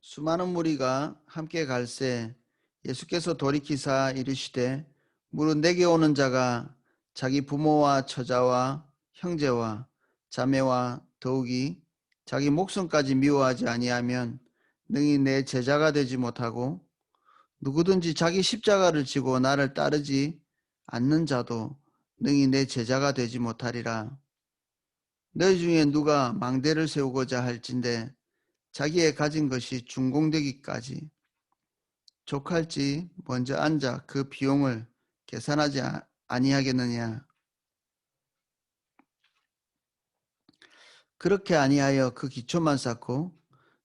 수많은 무리가 함께 갈새 예수께서 돌이키사 이르시되 무릇 내게 오는 자가 자기 부모와 처자와 형제와 자매와 더욱이 자기 목숨까지 미워하지 아니하면 능히 내 제자가 되지 못하고 누구든지 자기 십자가를 지고 나를 따르지 않는 자도 능히 내 제자가 되지 못하리라. 너희 중에 누가 망대를 세우고자 할진대 자기의 가진 것이 준공되기까지 족할지 먼저 앉아 그 비용을 계산하지 아니하겠느냐. 그렇게 아니하여 그 기초만 쌓고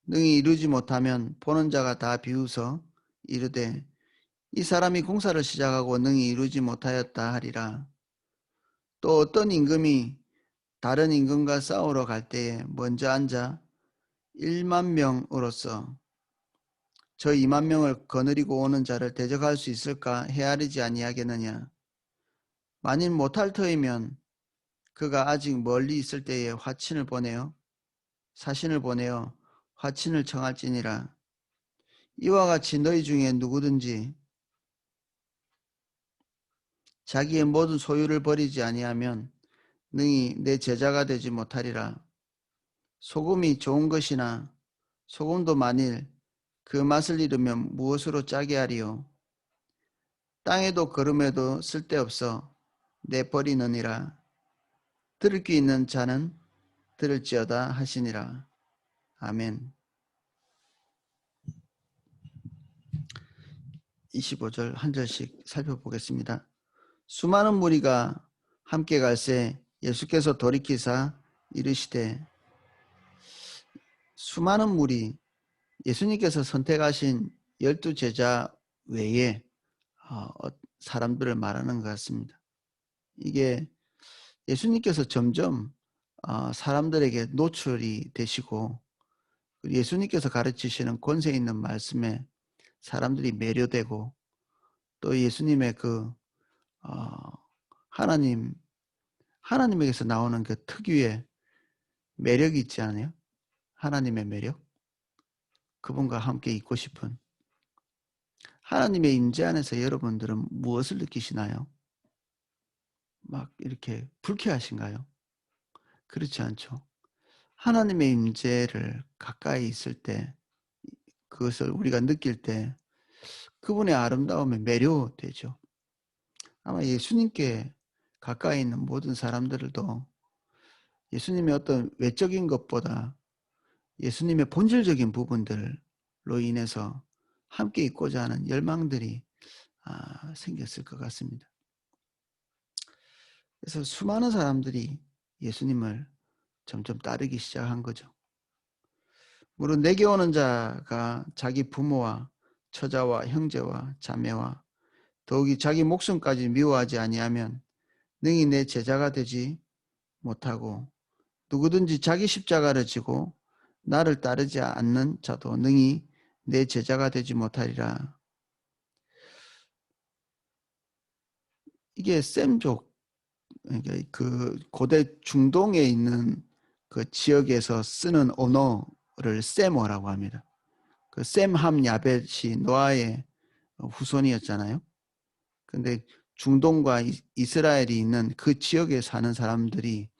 능히 이루지 못하면 보는 자가 다 비웃어 이르되 이 사람이 공사를 시작하고 능히 이루지 못하였다 하리라. 또 어떤 임금이 다른 임금과 싸우러 갈 때에 먼저 앉아 1만 명으로서 저 2만 명을 거느리고 오는 자를 대적할 수 있을까 헤아리지 아니하겠느냐. 만일 못할 터이면 그가 아직 멀리 있을 때에 사신을 보내어 화친을 청할지니라. 이와 같이 너희 중에 누구든지 자기의 모든 소유를 버리지 아니하면 능히 내 제자가 되지 못하리라. 소금이 좋은 것이나 소금도 만일 그 맛을 잃으면 무엇으로 짜게 하리요. 땅에도 거름에도 쓸데없어 내버리느니라. 들을 귀 있는 자는 들을지어다 하시니라. 아멘. 25절 한 절씩 살펴보겠습니다. 수많은 무리가 함께 갈새 예수께서 돌이키사 이르시되. 수많은 무리, 예수님께서 선택하신 12 제자 외에 사람들을 말하는 것 같습니다. 이게 예수님께서 점점 사람들에게 노출이 되시고 예수님께서 가르치시는 권세 있는 말씀에 사람들이 매료되고 또 예수님의 그 하나님에게서 나오는 그 특유의 매력이 있지 않아요? 하나님의 매력? 그분과 함께 있고 싶은 하나님의 임재 안에서 여러분들은 무엇을 느끼시나요? 막 이렇게 불쾌하신가요? 그렇지 않죠. 하나님의 임재를 가까이 있을 때 그것을 우리가 느낄 때 그분의 아름다움에 매료되죠. 아마 예수님께 가까이 있는 모든 사람들도 예수님의 어떤 외적인 것보다 예수님의 본질적인 부분들로 인해서 함께 있고자 하는 열망들이 생겼을 것 같습니다. 그래서 수많은 사람들이 예수님을 점점 따르기 시작한 거죠. 물론 내게 오는 자가 자기 부모와 처자와 형제와 자매와 더욱이 자기 목숨까지 미워하지 아니하면 능히 내 제자가 되지 못하고 누구든지 자기 십자가를 지고 나를 따르지 않는 자도 능히 내 제자가 되지 못하리라. 이게 셈족, 그러니까 그 고대 중동에 있는 그 지역에서 쓰는 언어를 세모라고 합니다. 그 셈함 야벳이 노아의 후손이었잖아요. 근데 중동과 이스라엘이 있는 그 지역에 사는 사람들이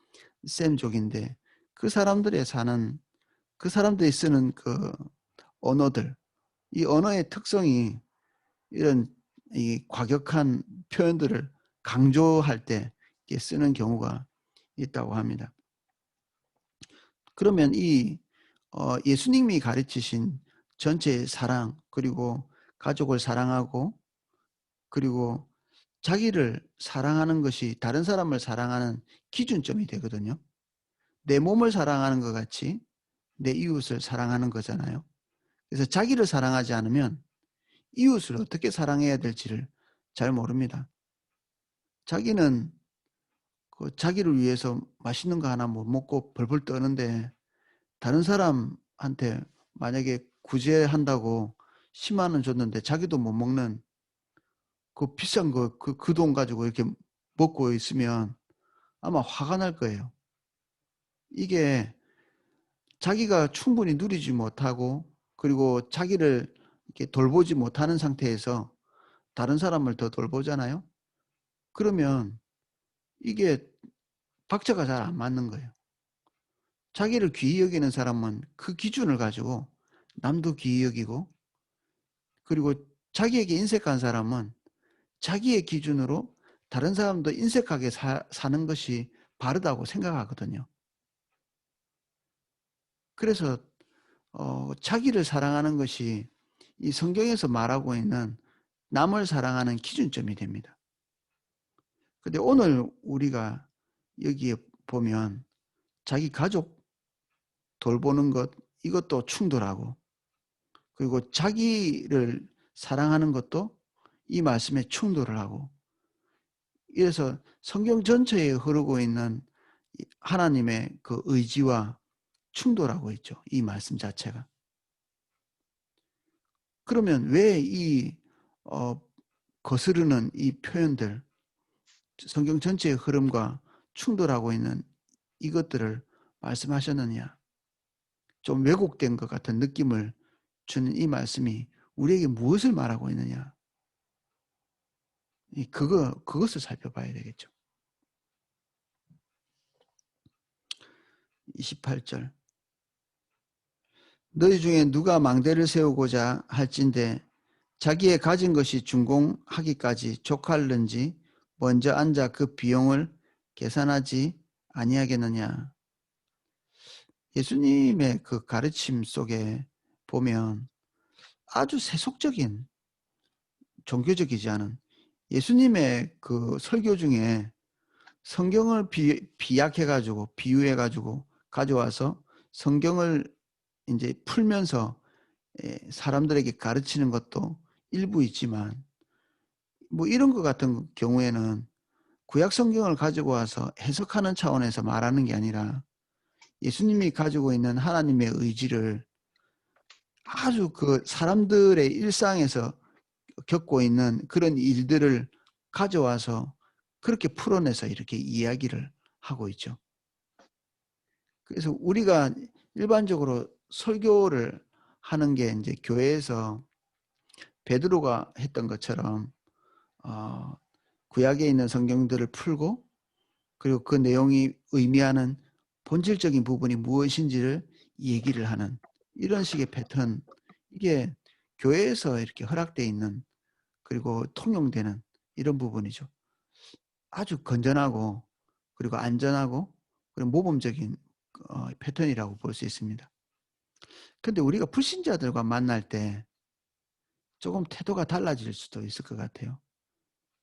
셈족인데 그 사람들이 쓰는 그 언어들, 이 언어의 특성이 이런 이 과격한 표현들을 강조할 때 쓰는 경우가 있다고 합니다. 그러면 이 예수님이 가르치신 전체의 사랑, 그리고 가족을 사랑하고 그리고 자기를 사랑하는 것이 다른 사람을 사랑하는 기준점이 되거든요. 내 몸을 사랑하는 것 같이 내 이웃을 사랑하는 거잖아요. 그래서 자기를 사랑하지 않으면 이웃을 어떻게 사랑해야 될지를 잘 모릅니다. 자기는 자기를 위해서 맛있는 거 하나 못 먹고 벌벌 떠는데 다른 사람한테 만약에 구제한다고 10만 원 줬는데 자기도 못 먹는 그 비싼 거 그 돈 가지고 이렇게 먹고 있으면 아마 화가 날 거예요. 이게 자기가 충분히 누리지 못하고 그리고 자기를 이렇게 돌보지 못하는 상태에서 다른 사람을 더 돌보잖아요. 그러면 이게 박자가 잘 안 맞는 거예요. 자기를 귀히 여기는 사람은 그 기준을 가지고 남도 귀히 여기고, 그리고 자기에게 인색한 사람은 자기의 기준으로 다른 사람도 인색하게 사는 것이 바르다고 생각하거든요. 그래서 자기를 사랑하는 것이 이 성경에서 말하고 있는 남을 사랑하는 기준점이 됩니다. 근데 오늘 우리가 여기에 보면 자기 가족 돌보는 것, 이것도 충돌하고, 그리고 자기를 사랑하는 것도 이 말씀에 충돌을 하고, 이래서 성경 전체에 흐르고 있는 하나님의 그 의지와 충돌하고 있죠, 이 말씀 자체가. 그러면 왜 이 거스르는 이 표현들, 성경 전체의 흐름과 충돌하고 있는 이것들을 말씀하셨느냐? 좀 왜곡된 것 같은 느낌을 주는 이 말씀이 우리에게 무엇을 말하고 있느냐? 그것을 살펴봐야 되겠죠. 28절. 너희 중에 누가 망대를 세우고자 할진대 자기의 가진 것이 준공하기까지 족할는지 먼저 앉아 그 비용을 계산하지 아니하겠느냐. 예수님의 그 가르침 속에 보면 아주 세속적인, 종교적이지 않은 예수님의 그 설교 중에 성경을 비약해 가지고 비유해 가지고 가져와서 성경을 이제 풀면서 사람들에게 가르치는 것도 일부 있지만, 뭐 이런 것 같은 경우에는 구약 성경을 가지고 와서 해석하는 차원에서 말하는 게 아니라 예수님이 가지고 있는 하나님의 의지를 아주 그 사람들의 일상에서 겪고 있는 그런 일들을 가져와서 그렇게 풀어내서 이렇게 이야기를 하고 있죠. 그래서 우리가 일반적으로 설교를 하는 게 이제 교회에서 베드로가 했던 것처럼 어, 구약에 있는 성경들을 풀고, 그리고 그 내용이 의미하는 본질적인 부분이 무엇인지를 얘기를 하는 이런 식의 패턴, 이게 교회에서 이렇게 허락되어 있는, 그리고 통용되는 이런 부분이죠. 아주 건전하고 그리고 안전하고 그리고 모범적인 패턴이라고 볼 수 있습니다. 근데 우리가 불신자들과 만날 때 조금 태도가 달라질 수도 있을 것 같아요.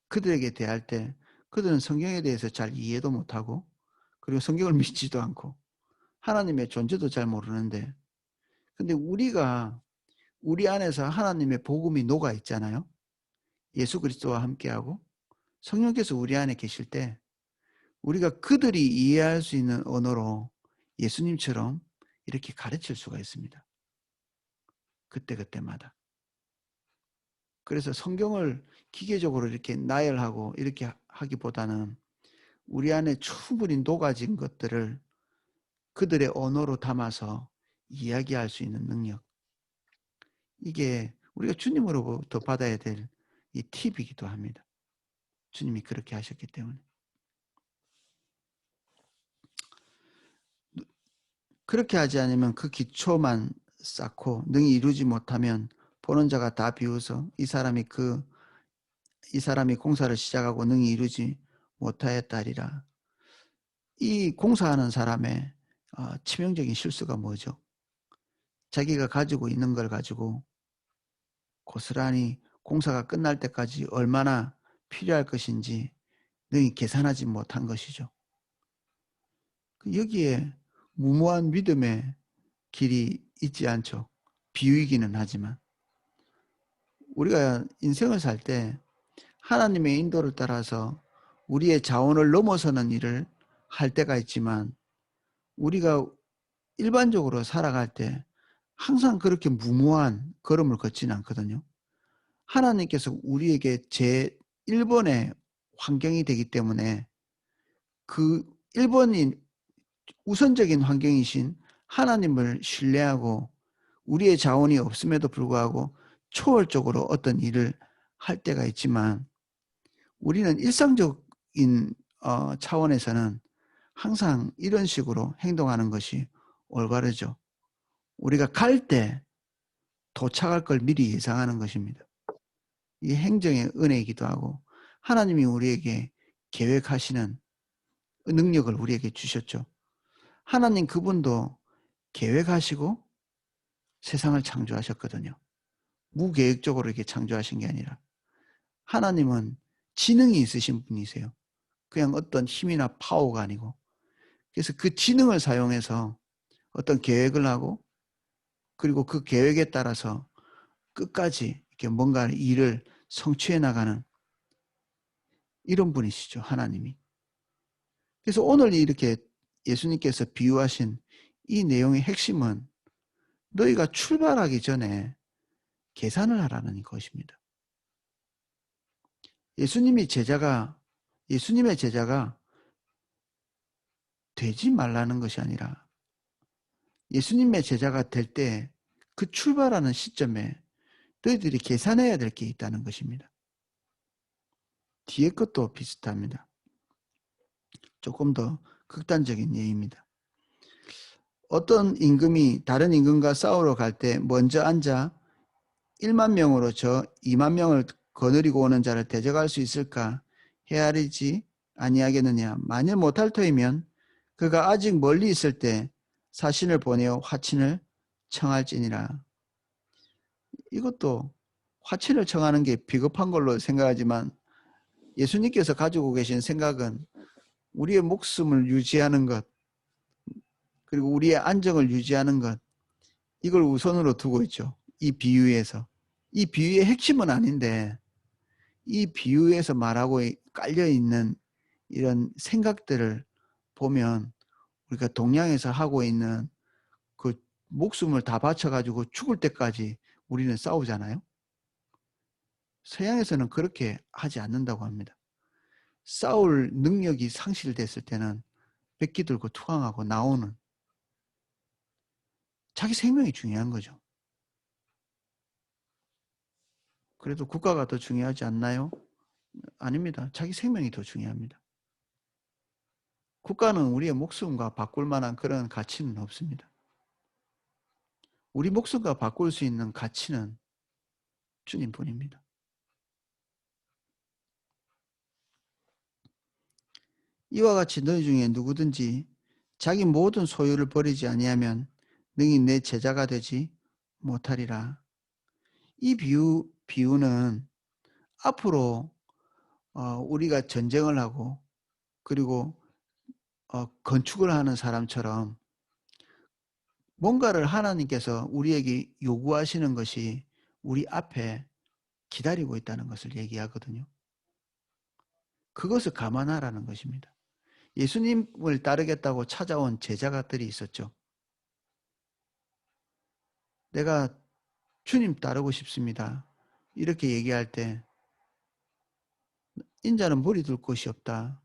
그들에게 대할 때 그들은 성경에 대해서 잘 이해도 못하고, 그리고 성경을 믿지도 않고 하나님의 존재도 잘 모르는데, 근데 우리가 우리 안에서 하나님의 복음이 녹아 있잖아요. 예수 그리스도와 함께하고 성령께서 우리 안에 계실 때 우리가 그들이 이해할 수 있는 언어로 예수님처럼 이렇게 가르칠 수가 있습니다. 그때그때마다. 그래서 성경을 기계적으로 이렇게 나열하고 이렇게 하기보다는 우리 안에 충분히 녹아진 것들을 그들의 언어로 담아서 이야기할 수 있는 능력. 이게 우리가 주님으로부터 받아야 될 이 팁이기도 합니다. 주님이 그렇게 하셨기 때문에. 그렇게 하지 않으면 그 기초만 쌓고 능히 이루지 못하면 보는 자가 다 비웃어 이 사람이 공사를 시작하고 능히 이루지 못하였다 하리라. 이 공사하는 사람의 치명적인 실수가 뭐죠? 자기가 가지고 있는 걸 가지고 고스란히 공사가 끝날 때까지 얼마나 필요할 것인지 능히 계산하지 못한 것이죠. 여기에 무모한 믿음의 길이 있지 않죠. 비유이기는 하지만 우리가 인생을 살 때 하나님의 인도를 따라서 우리의 자원을 넘어서는 일을 할 때가 있지만, 우리가 일반적으로 살아갈 때 항상 그렇게 무모한 걸음을 걷지는 않거든요. 하나님께서 우리에게 제1번의 환경이 되기 때문에 그 1번인 우선적인 환경이신 하나님을 신뢰하고 우리의 자원이 없음에도 불구하고 초월적으로 어떤 일을 할 때가 있지만 우리는 일상적인 차원에서는 항상 이런 식으로 행동하는 것이 올바르죠. 우리가 갈 때 도착할 걸 미리 예상하는 것입니다. 이게 행정의 은혜이기도 하고 하나님이 우리에게 계획하시는 능력을 우리에게 주셨죠. 하나님 그분도 계획하시고 세상을 창조하셨거든요. 무계획적으로 이렇게 창조하신 게 아니라 하나님은 지능이 있으신 분이세요. 그냥 어떤 힘이나 파워가 아니고. 그래서 그 지능을 사용해서 어떤 계획을 하고 그리고 그 계획에 따라서 끝까지 이렇게 뭔가 일을 성취해 나가는 이런 분이시죠, 하나님이. 그래서 오늘 이렇게 예수님께서 비유하신 이 내용의 핵심은 너희가 출발하기 전에 계산을 하라는 것입니다. 예수님의 제자가 되지 말라는 것이 아니라 예수님의 제자가 될 때 그 출발하는 시점에 너희들이 계산해야 될 게 있다는 것입니다. 뒤에 것도 비슷합니다. 조금 더 극단적인 예입니다. 어떤 임금이 다른 임금과 싸우러 갈 때 먼저 앉아 1만 명으로 저 2만 명을 거느리고 오는 자를 대적할 수 있을까 헤아리지 아니하겠느냐. 만일 못할 터이면 그가 아직 멀리 있을 때 사신을 보내어 화친을 청할지니라. 이것도 화친을 청하는 게 비겁한 걸로 생각하지만 예수님께서 가지고 계신 생각은 우리의 목숨을 유지하는 것 그리고 우리의 안정을 유지하는 것 이걸 우선으로 두고 있죠. 이 비유에서. 이 비유의 핵심은 아닌데 이 비유에서 말하고 깔려있는 이런 생각들을 보면 우리가 동양에서 하고 있는 그 목숨을 다 바쳐가지고 죽을 때까지 우리는 싸우잖아요. 서양에서는 그렇게 하지 않는다고 합니다. 싸울 능력이 상실됐을 때는 백기 들고 투항하고 나오는 자기 생명이 중요한 거죠. 그래도 국가가 더 중요하지 않나요? 아닙니다. 자기 생명이 더 중요합니다. 국가는 우리의 목숨과 바꿀 만한 그런 가치는 없습니다. 우리 목숨과 바꿀 수 있는 가치는 주님뿐입니다. 이와 같이 너희 중에 누구든지 자기 모든 소유를 버리지 아니하면 능히 내 제자가 되지 못하리라. 이 비유는 앞으로 우리가 전쟁을 하고 그리고 건축을 하는 사람처럼 뭔가를 하나님께서 우리에게 요구하시는 것이 우리 앞에 기다리고 있다는 것을 얘기하거든요. 그것을 감안하라는 것입니다. 예수님을 따르겠다고 찾아온 제자들이 있었죠. 내가 주님 따르고 싶습니다. 이렇게 얘기할 때 인자는 머리 둘 곳이 없다.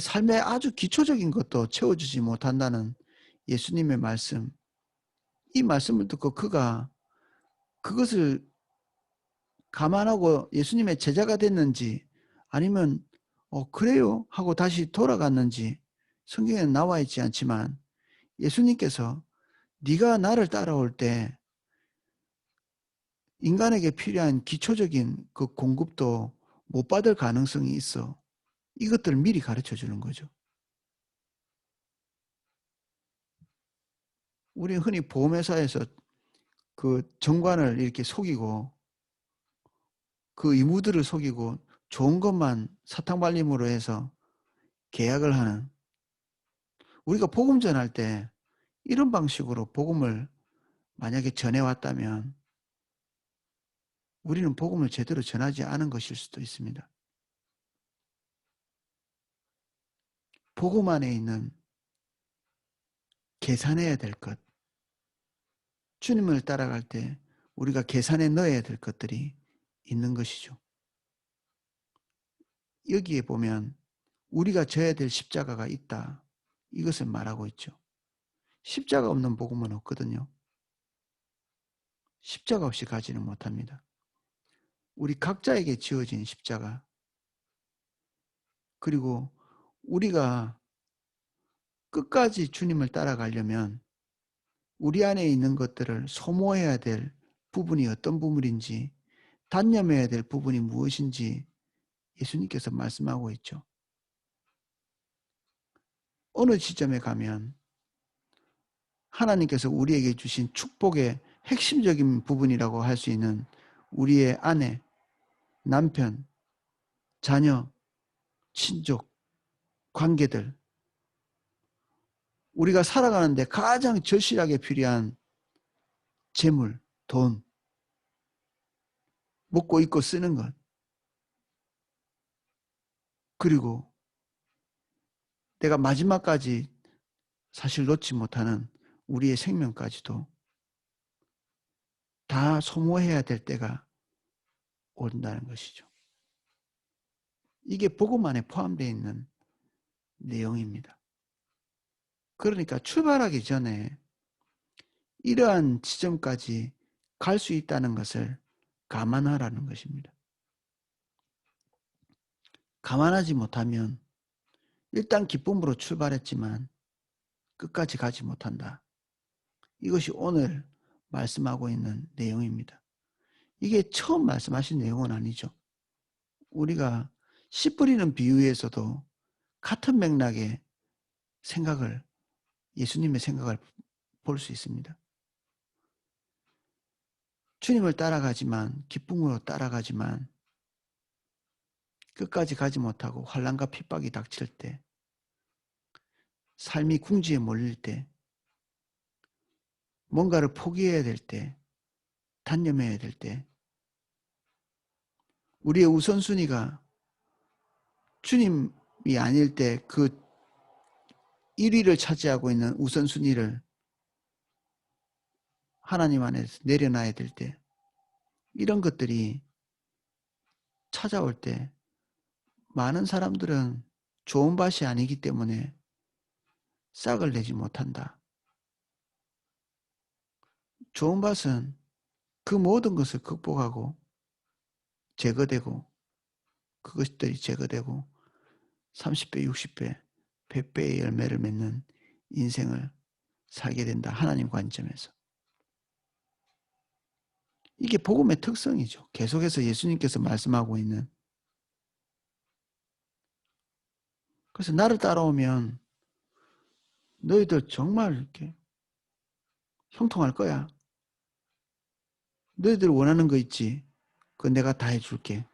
삶의 아주 기초적인 것도 채워주지 못한다는 예수님의 말씀. 이 말씀을 듣고 그가 그것을 감안하고 예수님의 제자가 됐는지 아니면 그래요 하고 다시 돌아갔는지 성경에는 나와 있지 않지만 예수님께서 네가 나를 따라올 때 인간에게 필요한 기초적인 그 공급도 못 받을 가능성이 있어. 이것들을 미리 가르쳐 주는 거죠. 우리 흔히 보험회사에서 그 정관을 이렇게 속이고 그 이무들을 속이고 좋은 것만 사탕발림으로 해서 계약을 하는 우리가 복음 전할 때 이런 방식으로 복음을 만약에 전해왔다면 우리는 복음을 제대로 전하지 않은 것일 수도 있습니다. 복음 안에 있는 계산해야 될 것, 주님을 따라갈 때 우리가 계산해 넣어야 될 것들이 있는 것이죠. 여기에 보면 우리가 져야 될 십자가가 있다. 이것을 말하고 있죠. 십자가 없는 복음은 없거든요. 십자가 없이 가지는 못합니다. 우리 각자에게 지어진 십자가, 그리고 우리가 끝까지 주님을 따라가려면 우리 안에 있는 것들을 소모해야 될 부분이 어떤 부분인지, 단념해야 될 부분이 무엇인지 예수님께서 말씀하고 있죠. 어느 지점에 가면 하나님께서 우리에게 주신 축복의 핵심적인 부분이라고 할 수 있는 우리의 아내, 남편, 자녀, 친족, 관계들, 우리가 살아가는데 가장 절실하게 필요한 재물, 돈, 먹고 입고 쓰는 것, 그리고 내가 마지막까지 사실 놓지 못하는 우리의 생명까지도 다 소모해야 될 때가 온다는 것이죠. 이게 복음 안에 포함되어 있는 내용입니다. 그러니까 출발하기 전에 이러한 지점까지 갈 수 있다는 것을 감안하라는 것입니다. 감안하지 못하면 일단 기쁨으로 출발했지만 끝까지 가지 못한다. 이것이 오늘 말씀하고 있는 내용입니다. 이게 처음 말씀하신 내용은 아니죠. 우리가 씨 뿌리는 비유에서도 같은 맥락의 생각을, 예수님의 생각을 볼 수 있습니다. 주님을 따라가지만, 기쁨으로 따라가지만 끝까지 가지 못하고 환난과 핍박이 닥칠 때, 삶이 궁지에 몰릴 때, 뭔가를 포기해야 될 때, 단념해야 될 때, 우리의 우선순위가 주님이 아닐 때 그 1위를 차지하고 있는 우선순위를 하나님 안에서 내려놔야 될 때, 이런 것들이 찾아올 때 많은 사람들은 좋은 밭이 아니기 때문에 싹을 내지 못한다. 좋은 밭은 그 모든 것을 극복하고 제거되고, 그것들이 제거되고 30배, 60배, 100배의 열매를 맺는 인생을 살게 된다. 하나님 관점에서. 이게 복음의 특성이죠. 계속해서 예수님께서 말씀하고 있는. 그래서 나를 따라오면 너희들 정말 이렇게 형통할 거야. 너희들 원하는 거 있지? 그거 내가 다 해줄게.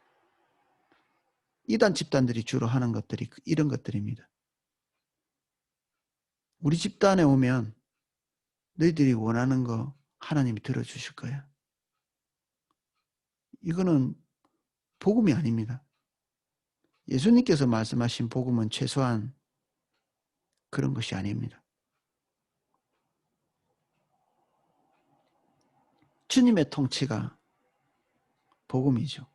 이단 집단들이 주로 하는 것들이 이런 것들입니다. 우리 집단에 오면 너희들이 원하는 거 하나님이 들어주실 거야. 이거는 복음이 아닙니다. 예수님께서 말씀하신 복음은 최소한 그런 것이 아닙니다. 주님의 통치가 복음이죠.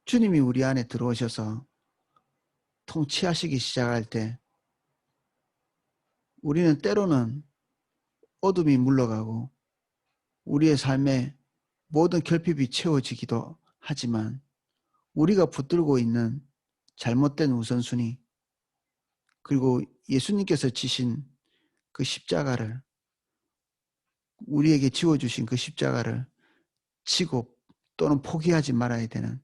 주님이 우리 안에 들어오셔서 통치하시기 시작할 때 우리는 때로는 어둠이 물러가고 우리의 삶에 모든 결핍이 채워지기도 하지만 우리가 붙들고 있는 잘못된 우선순위, 그리고 예수님께서 지신 그 십자가를, 우리에게 지워주신 그 십자가를 지고 또는 포기하지 말아야 되는,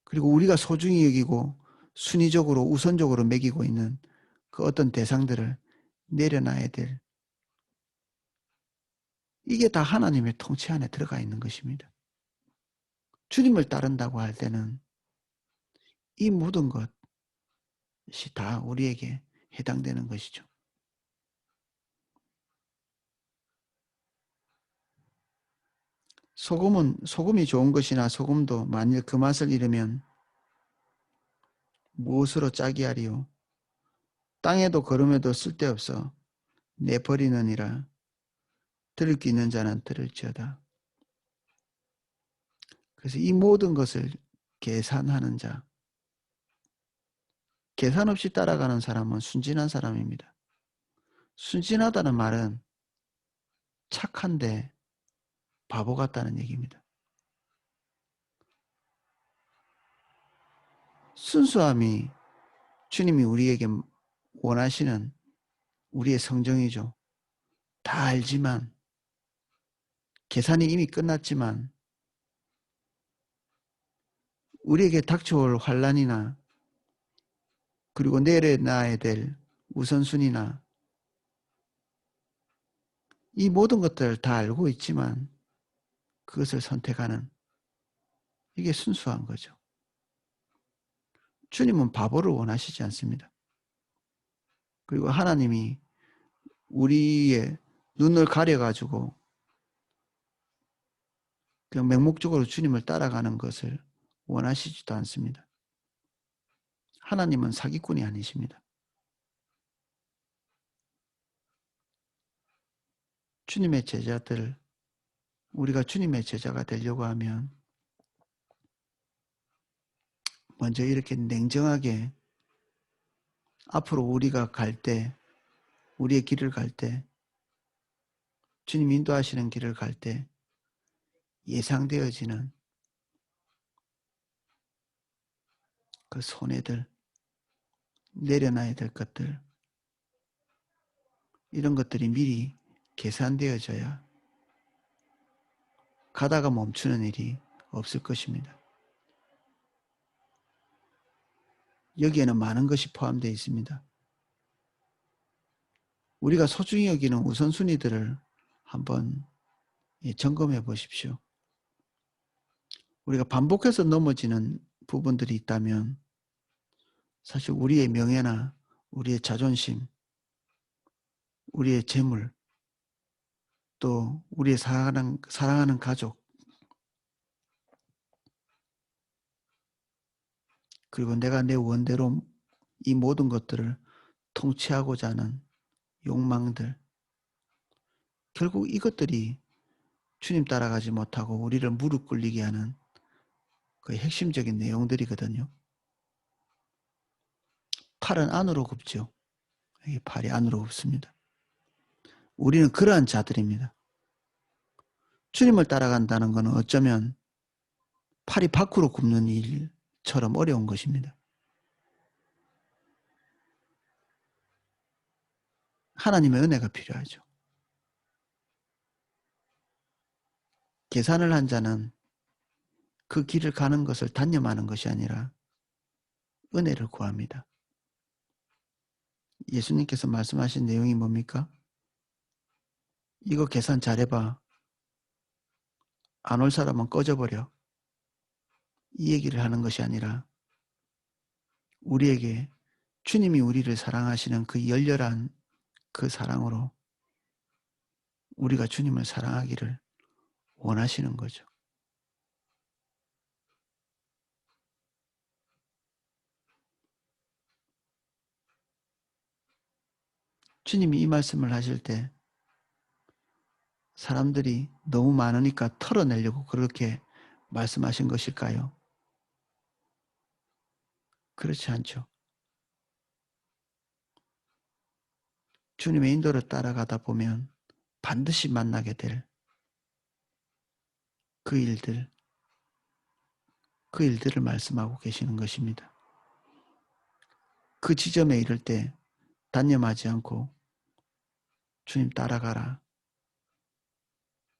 그리고 우리가 소중히 여기고 순위적으로 우선적으로 매기고 있는 그 어떤 대상들을 내려놔야 될, 이게 다 하나님의 통치 안에 들어가 있는 것입니다. 주님을 따른다고 할 때는 이 모든 것이 다 우리에게 해당되는 것이죠. 소금이 좋은 것이나 소금도 만일 그 맛을 잃으면 무엇으로 짜게 하리요? 땅에도 거름에도 쓸데없어 내버리느니라. 들을 기 있는 자는 들을지어다. 그래서 이 모든 것을 계산하는 자, 계산 없이 따라가는 사람은 순진한 사람입니다. 순진하다는 말은 착한데 바보 같다는 얘기입니다. 순수함이 주님이 우리에게 원하시는 우리의 성정이죠. 다 알지만, 계산이 이미 끝났지만 우리에게 닥쳐올 환난이나 그리고 내려놔야 될 우선순위나 이 모든 것들을 다 알고 있지만 그것을 선택하는, 이게 순수한 거죠. 주님은 바보를 원하시지 않습니다. 그리고 하나님이 우리의 눈을 가려가지고 그냥 맹목적으로 주님을 따라가는 것을 원하시지도 않습니다. 하나님은 사기꾼이 아니십니다. 주님의 제자들, 우리가 주님의 제자가 되려고 하면 먼저 이렇게 냉정하게 앞으로 우리가 갈 때, 우리의 길을 갈 때, 주님 인도하시는 길을 갈 때 예상되어지는 그 손해들, 내려놔야 될 것들, 이런 것들이 미리 계산되어져야 가다가 멈추는 일이 없을 것입니다. 여기에는 많은 것이 포함되어 있습니다. 우리가 소중히 여기는 우선순위들을 한번 점검해 보십시오. 우리가 반복해서 넘어지는 부분들이 있다면 사실 우리의 명예나 우리의 자존심, 우리의 재물, 또 우리의 사랑하는 가족, 그리고 내가 내 원대로 이 모든 것들을 통치하고자 하는 욕망들, 결국 이것들이 주님 따라가지 못하고 우리를 무릎 꿇리게 하는 그 핵심적인 내용들이거든요. 팔은 안으로 굽죠. 이 팔이 안으로 굽습니다. 우리는 그러한 자들입니다. 주님을 따라간다는 것은 어쩌면 팔이 밖으로 굽는 일처럼 어려운 것입니다. 하나님의 은혜가 필요하죠. 계산을 한 자는 그 길을 가는 것을 단념하는 것이 아니라 은혜를 구합니다. 예수님께서 말씀하신 내용이 뭡니까? 이거 계산 잘해봐. 안 올 사람은 꺼져버려. 이 얘기를 하는 것이 아니라 우리에게 주님이 우리를 사랑하시는 그 열렬한 그 사랑으로 우리가 주님을 사랑하기를 원하시는 거죠. 주님이 이 말씀을 하실 때 사람들이 너무 많으니까 털어내려고 그렇게 말씀하신 것일까요? 그렇지 않죠. 주님의 인도를 따라가다 보면 반드시 만나게 될 그 일들, 그 일들을 말씀하고 계시는 것입니다. 그 지점에 이를 때 단념하지 않고 주님 따라가라.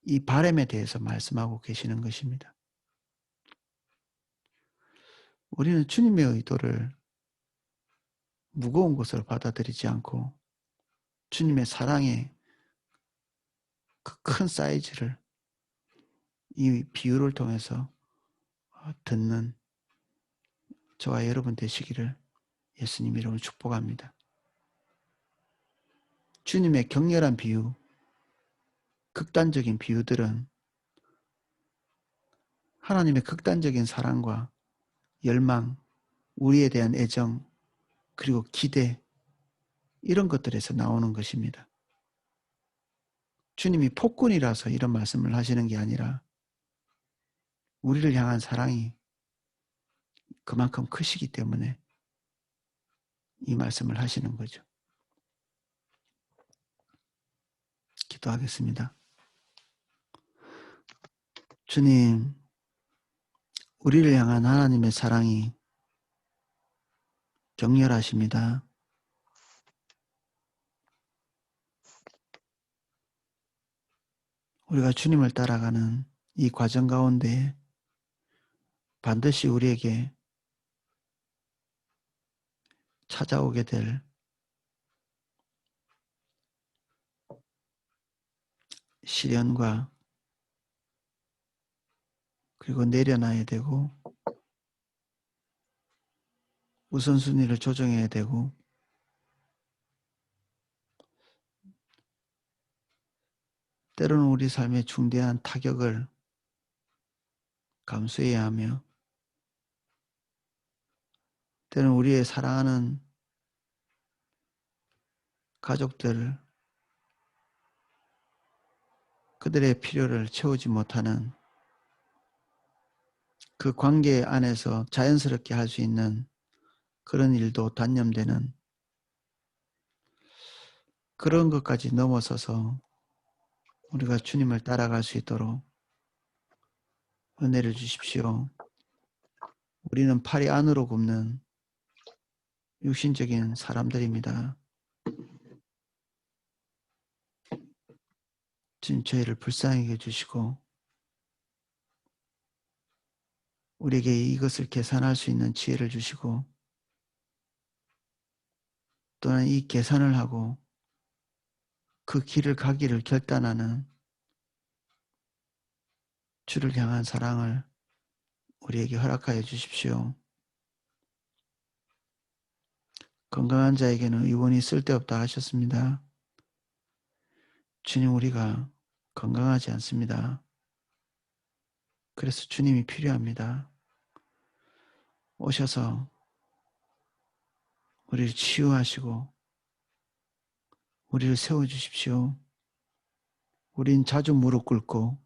이 바람에 대해서 말씀하고 계시는 것입니다. 우리는 주님의 의도를 무거운 것으로 받아들이지 않고 주님의 사랑의 그 큰 사이즈를 이 비유를 통해서 듣는 저와 여러분 되시기를 예수님 이름으로 축복합니다. 주님의 격렬한 비유, 극단적인 비유들은 하나님의 극단적인 사랑과 열망, 우리에 대한 애정, 그리고 기대, 이런 것들에서 나오는 것입니다. 주님이 폭군이라서 이런 말씀을 하시는 게 아니라 우리를 향한 사랑이 그만큼 크시기 때문에 이 말씀을 하시는 거죠. 기도하겠습니다. 주님, 우리를 향한 하나님의 사랑이 격렬하십니다. 우리가 주님을 따라가는 이 과정 가운데 반드시 우리에게 찾아오게 될 시련과 그리고 내려놔야 되고 우선순위를 조정해야 되고 때로는 우리 삶에 중대한 타격을 감수해야 하며 때로는 우리의 사랑하는 가족들 그들의 필요를 채우지 못하는 그 관계 안에서 자연스럽게 할 수 있는 그런 일도 단념되는 그런 것까지 넘어서서 우리가 주님을 따라갈 수 있도록 은혜를 주십시오. 우리는 팔이 안으로 굽는 육신적인 사람들입니다. 주님 저희를 불쌍히 해주시고 우리에게 이것을 계산할 수 있는 지혜를 주시고 또는 이 계산을 하고 그 길을 가기를 결단하는 주를 향한 사랑을 우리에게 허락하여 주십시오. 건강한 자에게는 의원이 쓸데없다 하셨습니다. 주님 우리가 건강하지 않습니다. 그래서 주님이 필요합니다. 오셔서 우리를 치유하시고 우리를 세워주십시오. 우린 자주 무릎 꿇고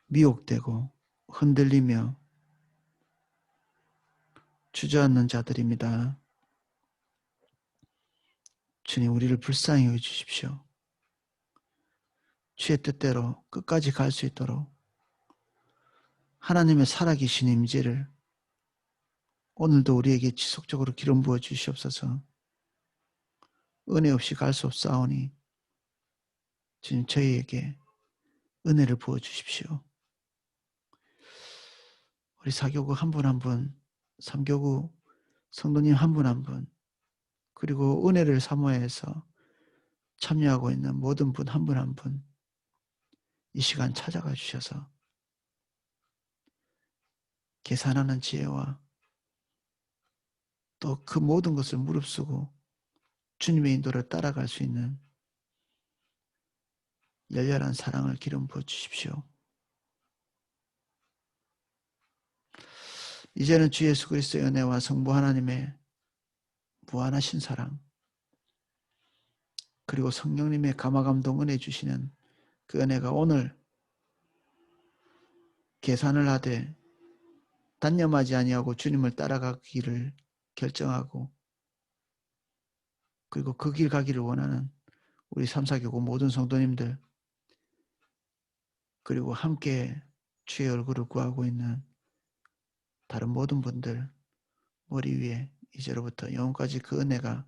미혹되고 흔들리며 주저앉는 자들입니다. 주님 우리를 불쌍히 여겨주십시오. 주의 뜻대로 끝까지 갈 수 있도록 하나님의 살아계신 임재를 오늘도 우리에게 지속적으로 기름 부어 주시옵소서. 은혜 없이 갈 수 없사오니 주님 저희에게 은혜를 부어 주십시오. 우리 사교구 한 분 한 분, 삼교구 성도님 한 분 한 분, 그리고 은혜를 사모해서 참여하고 있는 모든 분 한 분 한 분, 이 시간 찾아가 주셔서 계산하는 지혜와 또 그 모든 것을 무릅쓰고 주님의 인도를 따라갈 수 있는 열렬한 사랑을 기름 부어 주십시오. 이제는 주 예수 그리스도의 은혜와 성부 하나님의 무한하신 사랑 그리고 성령님의 감화감동 은혜 주시는 그 은혜가 오늘 계산을 하되 단념하지 아니하고 주님을 따라가기를 결정하고 그리고 그 길 가기를 원하는 우리 삼사교구 모든 성도님들 그리고 함께 주의 얼굴을 구하고 있는 다른 모든 분들 머리 위에 이제로부터 영원까지 그 은혜가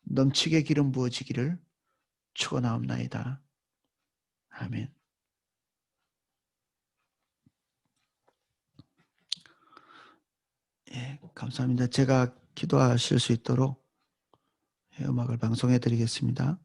넘치게 기름 부어지기를 축원하옵나이다. 아멘. 예, 감사합니다. 제가 기도하실 수 있도록 음악을 방송해 드리겠습니다.